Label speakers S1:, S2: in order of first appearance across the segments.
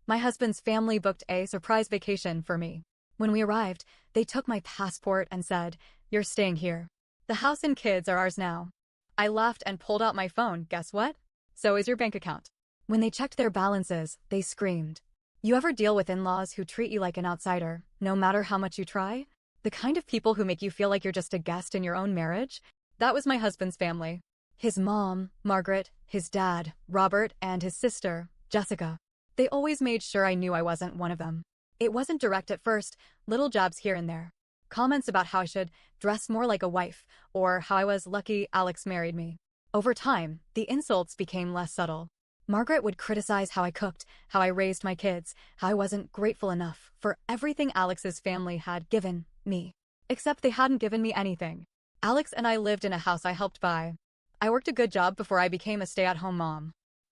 S1: My husband's family booked a surprise vacation for me. When we arrived, they took my passport and said, "You're staying here. The house and kids are ours now." I laughed and pulled out my phone. Guess what? So is your bank account. When they checked their balances, they screamed. You ever deal with in-laws who treat you like an outsider, no matter how much you try? The kind of people who make you feel like you're just a guest in your own marriage? That was my husband's family. His mom, Margaret, his dad, Robert, and his sister, Jessica. They always made sure I knew I wasn't one of them. It wasn't direct at first, little jabs here and there. Comments about how I should dress more like a wife, or how I was lucky Alex married me. Over time, the insults became less subtle. Margaret would criticize how I cooked, how I raised my kids, how I wasn't grateful enough for everything Alex's family had given me. Except they hadn't given me anything. Alex and I lived in a house I helped buy. I worked a good job before I became a stay-at-home mom.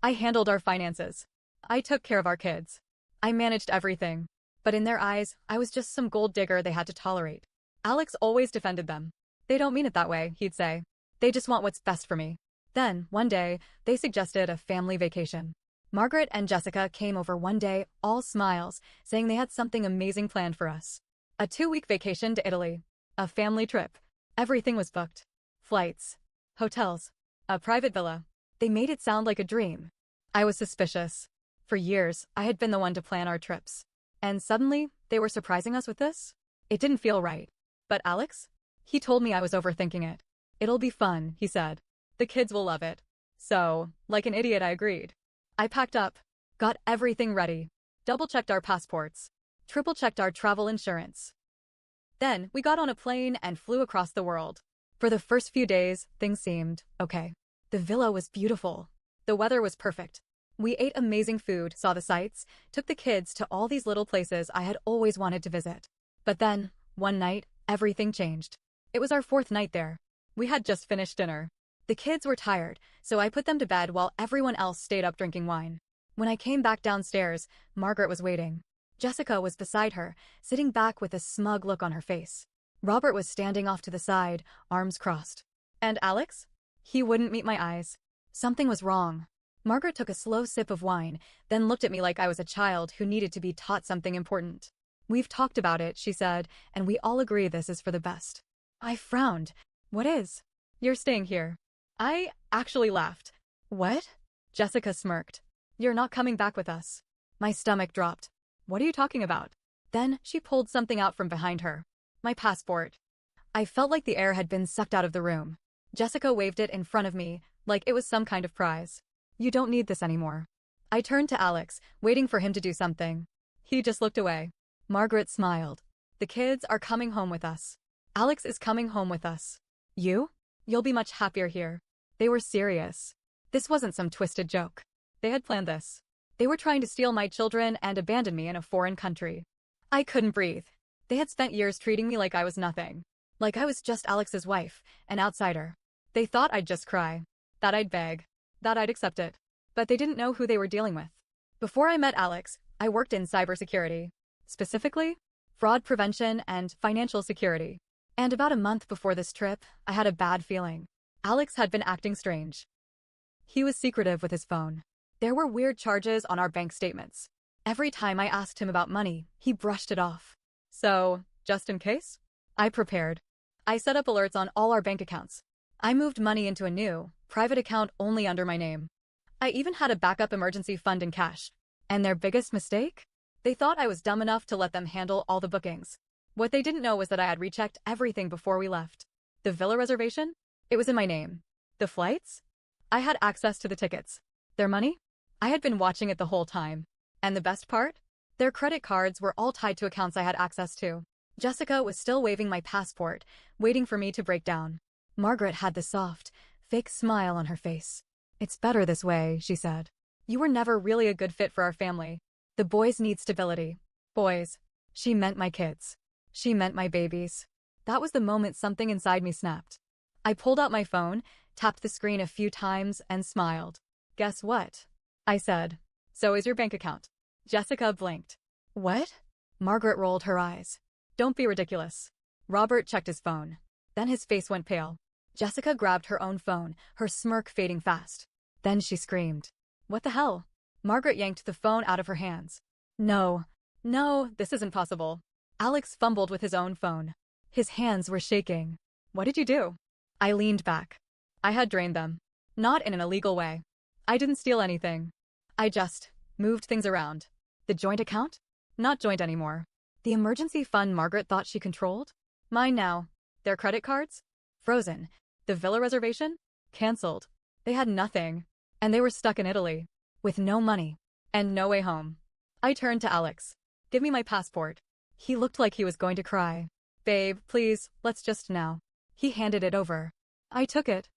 S1: I handled our finances. I took care of our kids. I managed everything. But in their eyes, I was just some gold digger they had to tolerate. Alex always defended them. They don't mean it that way, he'd say. They just want what's best for me. Then, one day, they suggested a family vacation. Margaret and Jessica came over one day, all smiles, saying they had something amazing planned for us. A 2-week vacation to Italy. A family trip. Everything was booked. Flights. Hotels. A private villa. They made it sound like a dream. I was suspicious. For years, I had been the one to plan our trips. And suddenly, they were surprising us with this? It didn't feel right. But Alex? He told me I was overthinking it. It'll be fun, he said. The kids will love it. So, like an idiot, I agreed. I packed up, got everything ready, double-checked our passports, triple-checked our travel insurance. Then, we got on a plane and flew across the world. For the first few days, things seemed okay. The villa was beautiful. The weather was perfect. We ate amazing food, saw the sights, took the kids to all these little places I had always wanted to visit. But then, one night, everything changed. It was our 4th night there. We had just finished dinner. The kids were tired, so I put them to bed while everyone else stayed up drinking wine. When I came back downstairs, Margaret was waiting. Jessica was beside her, sitting back with a smug look on her face. Robert was standing off to the side, arms crossed. And Alex? He wouldn't meet my eyes. Something was wrong. Margaret took a slow sip of wine, then looked at me like I was a child who needed to be taught something important. We've talked about it, she said, and we all agree this is for the best. I frowned. What is? You're staying here. I actually laughed. What? Jessica smirked. You're not coming back with us. My stomach dropped. What are you talking about? Then she pulled something out from behind her. My passport. I felt like the air had been sucked out of the room. Jessica waved it in front of me, like it was some kind of prize. You don't need this anymore. I turned to Alex, waiting for him to do something. He just looked away. Margaret smiled. The kids are coming home with us. Alex is coming home with us. You? You'll be much happier here. They were serious. This wasn't some twisted joke. They had planned this. They were trying to steal my children and abandon me in a foreign country. I couldn't breathe. They had spent years treating me like I was nothing. Like I was just Alex's wife, an outsider. They thought I'd just cry. That I'd beg. That I'd accept it. But they didn't know who they were dealing with. Before I met Alex, I worked in cybersecurity. Specifically, fraud prevention and financial security. And about a month before this trip, I had a bad feeling. Alex had been acting strange. He was secretive with his phone. There were weird charges on our bank statements. Every time I asked him about money, he brushed it off. So, just in case? I prepared. I set up alerts on all our bank accounts. I moved money into a new, private account only under my name. I even had a backup emergency fund in cash. And their biggest mistake? They thought I was dumb enough to let them handle all the bookings. What they didn't know was that I had rechecked everything before we left. The villa reservation? It was in my name. The flights? I had access to the tickets. Their money? I had been watching it the whole time. And the best part? Their credit cards were all tied to accounts I had access to. Jessica was still waving my passport, waiting for me to break down. Margaret had the soft, fake smile on her face. It's better this way, she said. You were never really a good fit for our family. The boys need stability. Boys. She meant my kids. She meant my babies. That was the moment something inside me snapped. I pulled out my phone, tapped the screen a few times, and smiled. Guess what? I said. So is your bank account. Jessica blinked. What? Margaret rolled her eyes. Don't be ridiculous. Robert checked his phone. Then his face went pale. Jessica grabbed her own phone, her smirk fading fast. Then she screamed. What the hell? Margaret yanked the phone out of her hands. No. No, this isn't possible. Alex fumbled with his own phone. His hands were shaking. What did you do? I leaned back. I had drained them. Not in an illegal way. I didn't steal anything. I just moved things around. The joint account? Not joint anymore. The emergency fund Margaret thought she controlled? Mine now. Their credit cards? Frozen. The villa reservation? Cancelled. They had nothing. And they were stuck in Italy. With no money. And no way home. I turned to Alex. Give me my passport. He looked like he was going to cry. Babe, please, let's just now. He handed it over. I took it.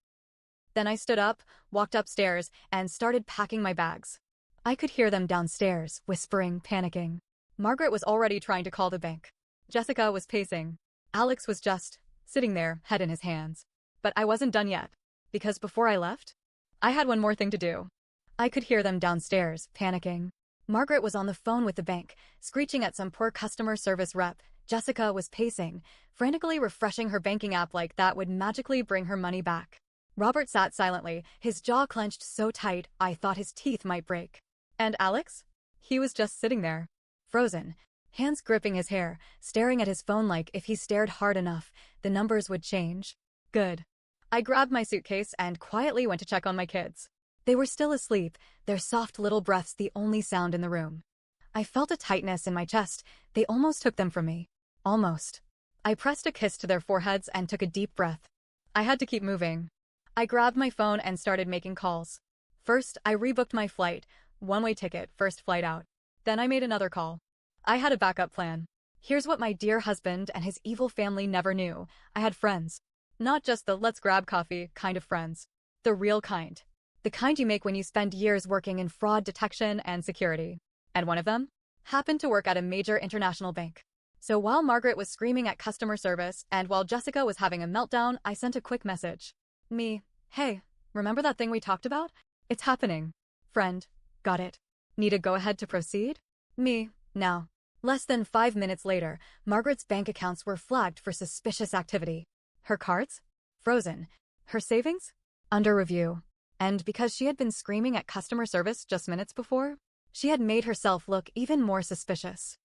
S1: Then I stood up, walked upstairs, and started packing my bags. I could hear them downstairs, whispering, panicking. Margaret was already trying to call the bank. Jessica was pacing. Alex was just sitting there, head in his hands. But I wasn't done yet. Because before I left, I had one more thing to do. I could hear them downstairs, panicking. Margaret was on the phone with the bank, screeching at some poor customer service rep. Jessica was pacing, frantically refreshing her banking app like that would magically bring her money back. Robert sat silently, his jaw clenched so tight I thought his teeth might break. And Alex? He was just sitting there, frozen, hands gripping his hair, staring at his phone like if he stared hard enough, the numbers would change. Good. I grabbed my suitcase and quietly went to check on my kids. They were still asleep, their soft little breaths the only sound in the room. I felt a tightness in my chest. They almost took them from me. Almost. I pressed a kiss to their foreheads and took a deep breath. I had to keep moving. I grabbed my phone and started making calls. First, I rebooked my flight, one-way ticket, first flight out. Then I made another call. I had a backup plan. Here's what my dear husband and his evil family never knew. I had friends. Not just the let's grab coffee kind of friends. The real kind. The kind you make when you spend years working in fraud detection and security. And one of them happened to work at a major international bank. So while Margaret was screaming at customer service and while Jessica was having a meltdown, I sent a quick message. Me, hey, remember that thing we talked about? It's happening. Friend, got it. Need a go-ahead to proceed? Me, now. Less than 5 minutes later, Margaret's bank accounts were flagged for suspicious activity. Her cards? Frozen. Her savings? Under review. And because she had been screaming at customer service just minutes before, she had made herself look even more suspicious.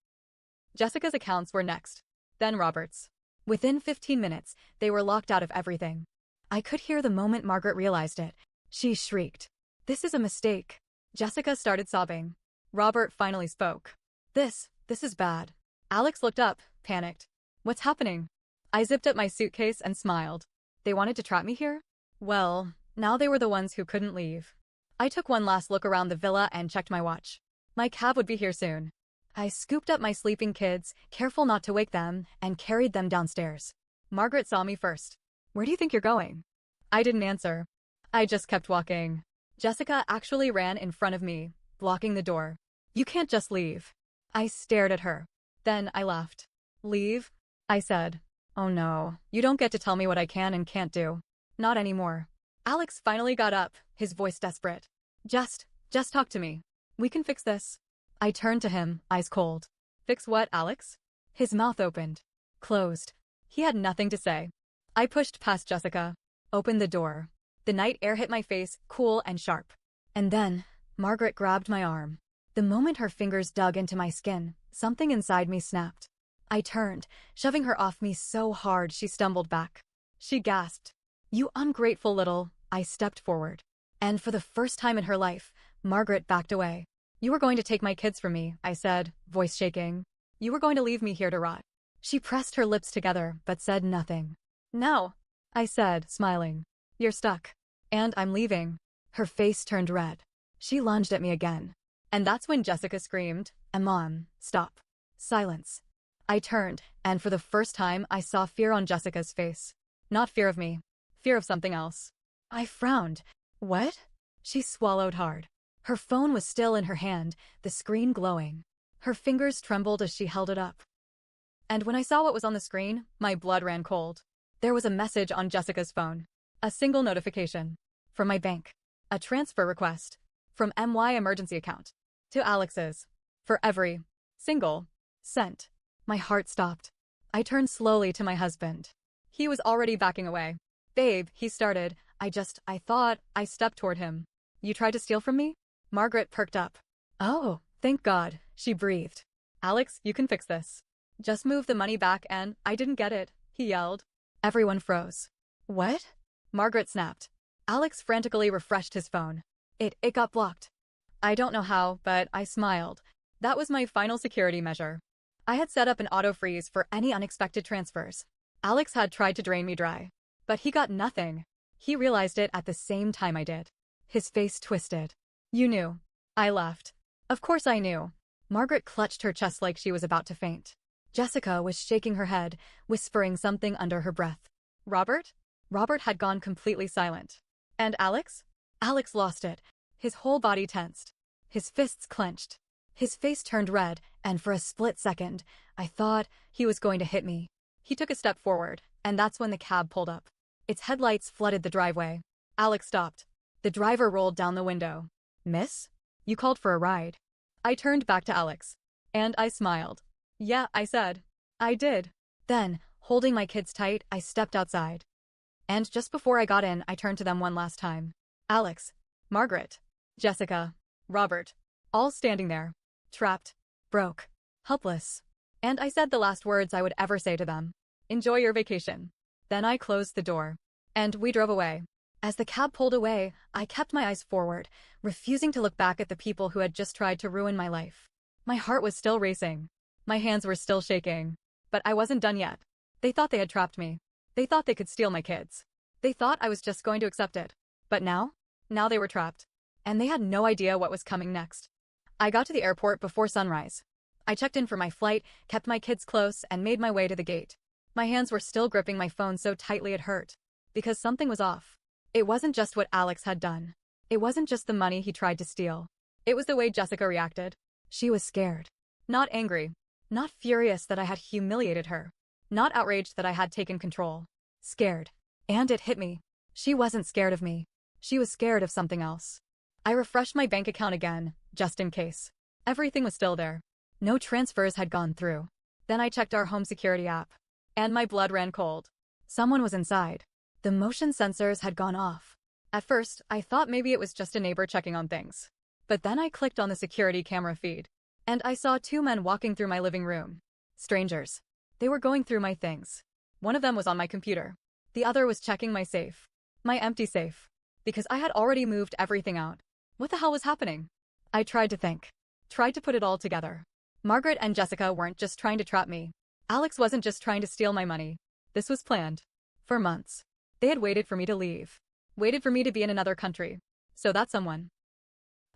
S1: Jessica's accounts were next. Then Robert's. Within 15 minutes, they were locked out of everything. I could hear the moment Margaret realized it. She shrieked. This is a mistake. Jessica started sobbing. Robert finally spoke. This is bad. Alex looked up, panicked. What's happening? I zipped up my suitcase and smiled. They wanted to trap me here? Well, now they were the ones who couldn't leave. I took one last look around the villa and checked my watch. My cab would be here soon. I scooped up my sleeping kids, careful not to wake them, and carried them downstairs. Margaret saw me first. Where do you think you're going? I didn't answer. I just kept walking. Jessica actually ran in front of me, blocking the door. You can't just leave. I stared at her. Then I laughed. Leave? I said. Oh no, you don't get to tell me what I can and can't do. Not anymore. Alex finally got up, his voice desperate. Just talk to me. We can fix this. I turned to him, eyes cold. Fix what, Alex? His mouth opened. Closed. He had nothing to say. I pushed past Jessica. Opened the door. The night air hit my face, cool and sharp. And then, Margaret grabbed my arm. The moment her fingers dug into my skin, something inside me snapped. I turned, shoving her off me so hard she stumbled back. She gasped. You ungrateful little. I stepped forward. And for the first time in her life, Margaret backed away. You were going to take my kids from me, I said, voice shaking. You were going to leave me here to rot. She pressed her lips together, but said nothing. No, I said, smiling. You're stuck. And I'm leaving. Her face turned red. She lunged at me again. And that's when Jessica screamed, Mom, stop. Silence. I turned, and for the first time I saw fear on Jessica's face. Not fear of me. Fear of something else. I frowned. What? She swallowed hard. Her phone was still in her hand, the screen glowing. Her fingers trembled as she held it up. And when I saw what was on the screen, my blood ran cold. There was a message on Jessica's phone. A single notification. From my bank. A transfer request. From MY emergency account. To Alex's. For every single cent. My heart stopped. I turned slowly to my husband. He was already backing away. Babe, he started. I thought. I stepped toward him. You tried to steal from me? Margaret perked up. Oh, Thank God, she breathed. Alex, you can fix this. Just move the money back and I didn't get it, he yelled. Everyone froze. What? Margaret snapped. Alex frantically refreshed his phone. It got blocked. I don't know how, but I smiled. That was my final security measure. I had set up an auto freeze for any unexpected transfers. Alex had tried to drain me dry, but he got nothing. He realized it at the same time I did. His face twisted. You knew. I laughed. Of course I knew. Margaret clutched her chest like she was about to faint. Jessica was shaking her head, whispering something under her breath. Robert? Robert had gone completely silent. And Alex? Alex lost it. His whole body tensed. His fists clenched. His face turned red, and for a split second, I thought he was going to hit me. He took a step forward, and that's when the cab pulled up. Its headlights flooded the driveway. Alex stopped. The driver rolled down the window. Miss? You called for a ride. I turned back to Alex. And I smiled. Yeah, I said. I did. Then, holding my kids tight, I stepped outside. And just before I got in, I turned to them one last time. Alex, Margaret, Jessica, Robert, all standing there. Trapped, broke, helpless. And I said the last words I would ever say to them. Enjoy your vacation. Then I closed the door. And we drove away. As the cab pulled away, I kept my eyes forward, refusing to look back at the people who had just tried to ruin my life. My heart was still racing. My hands were still shaking. But I wasn't done yet. They thought they had trapped me. They thought they could steal my kids. They thought I was just going to accept it. But now they were trapped. And they had no idea what was coming next. I got to the airport before sunrise. I checked in for my flight, kept my kids close, and made my way to the gate. My hands were still gripping my phone so tightly it hurt. Because something was off. It wasn't just what Alex had done. It wasn't just the money he tried to steal. It was the way Jessica reacted. She was scared. Not angry. Not furious that I had humiliated her. Not outraged that I had taken control. Scared. And it hit me. She wasn't scared of me. She was scared of something else. I refreshed my bank account again, just in case. Everything was still there. No transfers had gone through. Then I checked our home security app. And my blood ran cold. Someone was inside. The motion sensors had gone off. At first, I thought maybe it was just a neighbor checking on things. But then I clicked on the security camera feed. And I saw two men walking through my living room. Strangers. They were going through my things. One of them was on my computer. The other was checking my safe. My empty safe. Because I had already moved everything out. What the hell was happening? I tried to think. Tried to put it all together. Margaret and Jessica weren't just trying to trap me. Alex wasn't just trying to steal my money. This was planned. For months. They had waited for me to leave. Waited for me to be in another country. So that someone.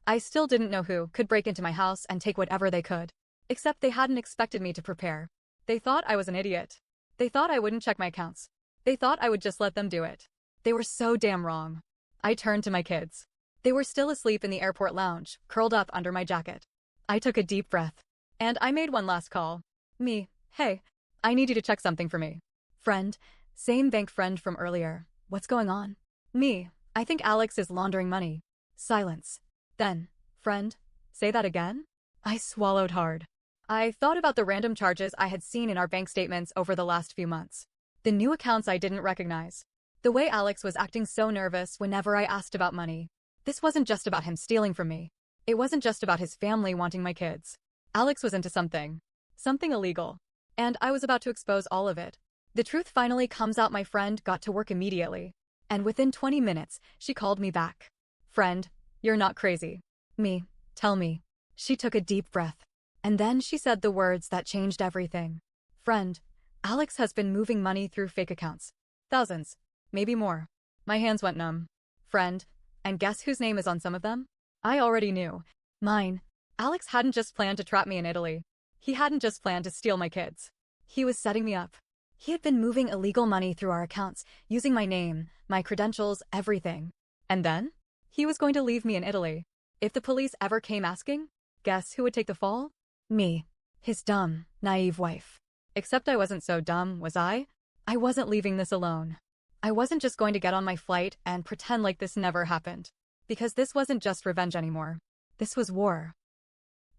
S1: I still didn't know who could break into my house and take whatever they could. Except they hadn't expected me to prepare. They thought I was an idiot. They thought I wouldn't check my accounts. They thought I would just let them do it. They were so damn wrong. I turned to my kids. They were still asleep in the airport lounge, curled up under my jacket. I took a deep breath. And I made one last call. Me, hey, I need you to check something for me. Friend, same bank friend from earlier. What's going on? Me, I think Alex is laundering money. Silence. Then, friend, say that again? I swallowed hard. I thought about the random charges I had seen in our bank statements over the last few months. The new accounts I didn't recognize. The way Alex was acting so nervous whenever I asked about money. This wasn't just about him stealing from me. It wasn't just about his family wanting my kids. Alex was into something. Something illegal. And I was about to expose all of it. The truth finally comes out. My friend got to work immediately. And within 20 minutes, she called me back. Friend, you're not crazy. Me, tell me. She took a deep breath. And then she said the words that changed everything. Friend, Alex has been moving money through fake accounts. Thousands. Maybe more. My hands went numb. Friend, and guess whose name is on some of them? I already knew. Mine. Alex hadn't just planned to trap me in Italy. He hadn't just planned to steal my kids. He was setting me up. He had been moving illegal money through our accounts, using my name, my credentials, everything. And then? He was going to leave me in Italy. If the police ever came asking, guess who would take the fall? Me. His dumb, naive wife. Except I wasn't so dumb, was I? I wasn't leaving this alone. I wasn't just going to get on my flight and pretend like this never happened. Because this wasn't just revenge anymore. This was war.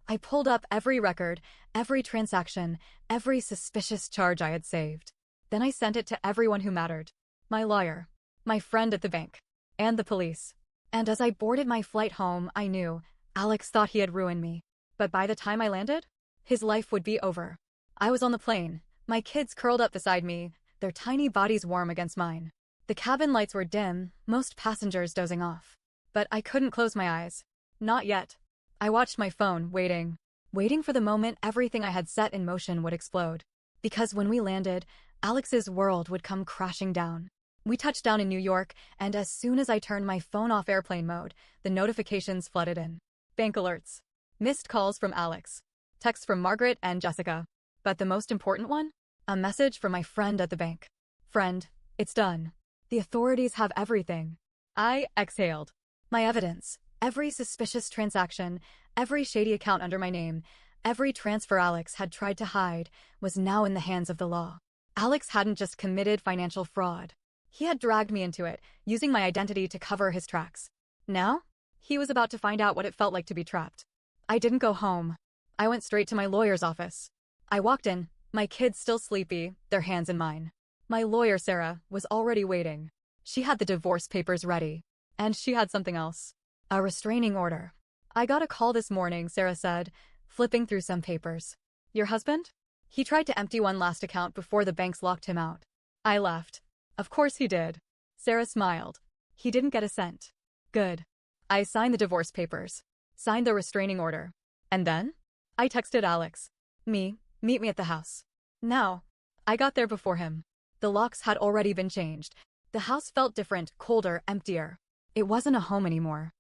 S1: I pulled up every record, every transaction, every suspicious charge I had saved. Then I sent it to everyone who mattered. My lawyer, my friend at the bank, and the police. And as I boarded my flight home, I knew Alex thought he had ruined me. But by the time I landed, his life would be over. I was on the plane, my kids curled up beside me, their tiny bodies warm against mine. The cabin lights were dim, most passengers dozing off. But I couldn't close my eyes. Not yet. I watched my phone, waiting for the moment everything I had set in motion would explode. Because when we landed, Alex's world would come crashing down. We touched down in New York, and as soon as I turned my phone off airplane mode, the notifications flooded in. Bank alerts. Missed calls from Alex. Texts from Margaret and Jessica. But the most important one? A message from my friend at the bank. Friend, it's done. The authorities have everything. I exhaled. My evidence. Every suspicious transaction, every shady account under my name, every transfer Alex had tried to hide was now in the hands of the law. Alex hadn't just committed financial fraud. He had dragged me into it, using my identity to cover his tracks. Now, he was about to find out what it felt like to be trapped. I didn't go home. I went straight to my lawyer's office. I walked in, my kids still sleepy, their hands in mine. My lawyer, Sarah, was already waiting. She had the divorce papers ready. And she had something else. A restraining order. I got a call this morning, Sarah said, flipping through some papers. Your husband? He tried to empty one last account before the banks locked him out. I laughed. Of course he did. Sarah smiled. He didn't get a cent. Good. I signed the divorce papers. Signed the restraining order. And then? I texted Alex. Meet me at the house. Now. I got there before him. The locks had already been changed. The house felt different, colder, emptier. It wasn't a home anymore.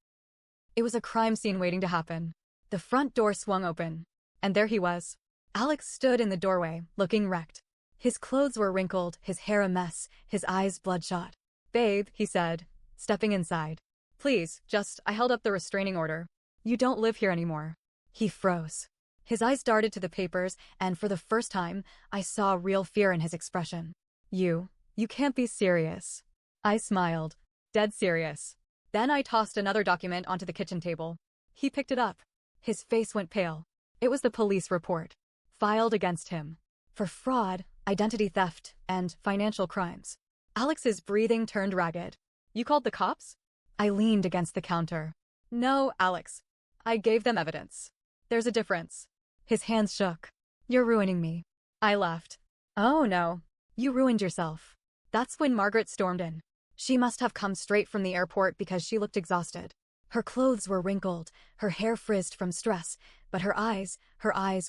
S1: It was a crime scene waiting to happen. The front door swung open. And there he was. Alex stood in the doorway, looking wrecked. His clothes were wrinkled, his hair a mess, his eyes bloodshot. Babe, he said, stepping inside. Please, I held up the restraining order. You don't live here anymore. He froze. His eyes darted to the papers, and for the first time, I saw real fear in his expression. You can't be serious. I smiled. Dead serious. Then I tossed another document onto the kitchen table. He picked it up. His face went pale. It was the police report. Filed against him. For fraud, identity theft, and financial crimes. Alex's breathing turned ragged. You called the cops? I leaned against the counter. No, Alex. I gave them evidence. There's a difference. His hands shook. You're ruining me. I laughed. Oh no. You ruined yourself. That's when Margaret stormed in. She must have come straight from the airport because she looked exhausted. Her clothes were wrinkled, her hair frizzed from stress, but her eyes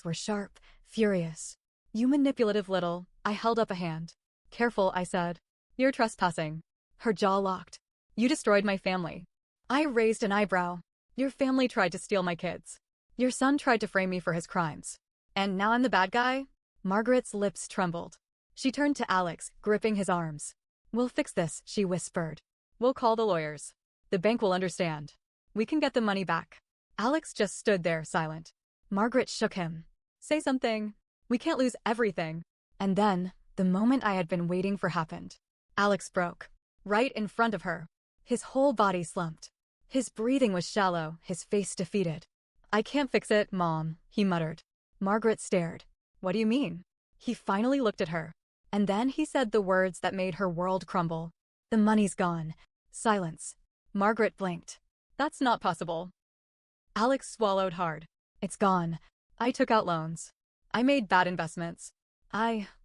S1: were sharp, furious. You manipulative little, I held up a hand. Careful, I said. You're trespassing. Her jaw locked. You destroyed my family. I raised an eyebrow. Your family tried to steal my kids. Your son tried to frame me for his crimes. And now I'm the bad guy? Margaret's lips trembled. She turned to Alex, gripping his arms. We'll fix this, she whispered. We'll call the lawyers. The bank will understand. We can get the money back. Alex just stood there, silent. Margaret shook him. Say something. We can't lose everything. And then, the moment I had been waiting for happened. Alex broke. Right in front of her. His whole body slumped. His breathing was shallow, his face defeated. I can't fix it, Mom, he muttered. Margaret stared. What do you mean? He finally looked at her. And then he said the words that made her world crumble. The money's gone. Silence. Margaret blinked. That's not possible. Alex swallowed hard. It's gone. I took out loans. I made bad investments.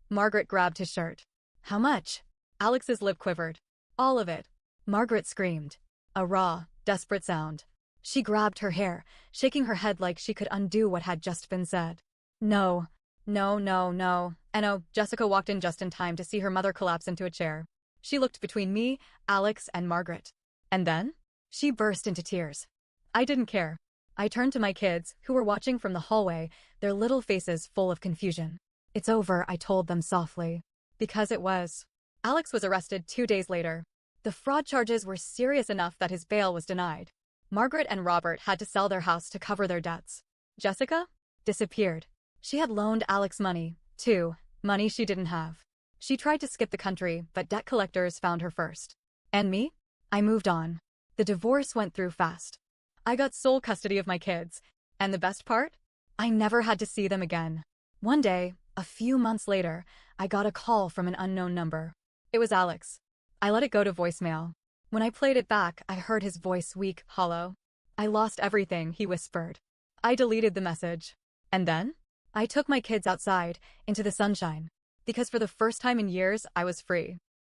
S1: Margaret grabbed his shirt. How much? Alex's lip quivered. All of it. Margaret screamed. A raw, desperate sound. She grabbed her hair, shaking her head like she could undo what had just been said. No. And Jessica walked in just in time to see her mother collapse into a chair. She looked between me, Alex, and Margaret. And then? She burst into tears. I didn't care. I turned to my kids, who were watching from the hallway, their little faces full of confusion. It's over, I told them softly. Because it was. Alex was arrested 2 days later. The fraud charges were serious enough that his bail was denied. Margaret and Robert had to sell their house to cover their debts. Jessica? Disappeared. She had loaned Alex money, too, money she didn't have. She tried to skip the country, but debt collectors found her first. And me? I moved on. The divorce went through fast. I got sole custody of my kids. And the best part? I never had to see them again. One day, a few months later, I got a call from an unknown number. It was Alex. I let it go to voicemail. When I played it back, I heard his voice weak, hollow. I lost everything, he whispered. I deleted the message. And then? I took my kids outside, into the sunshine. Because for the first time in years, I was free.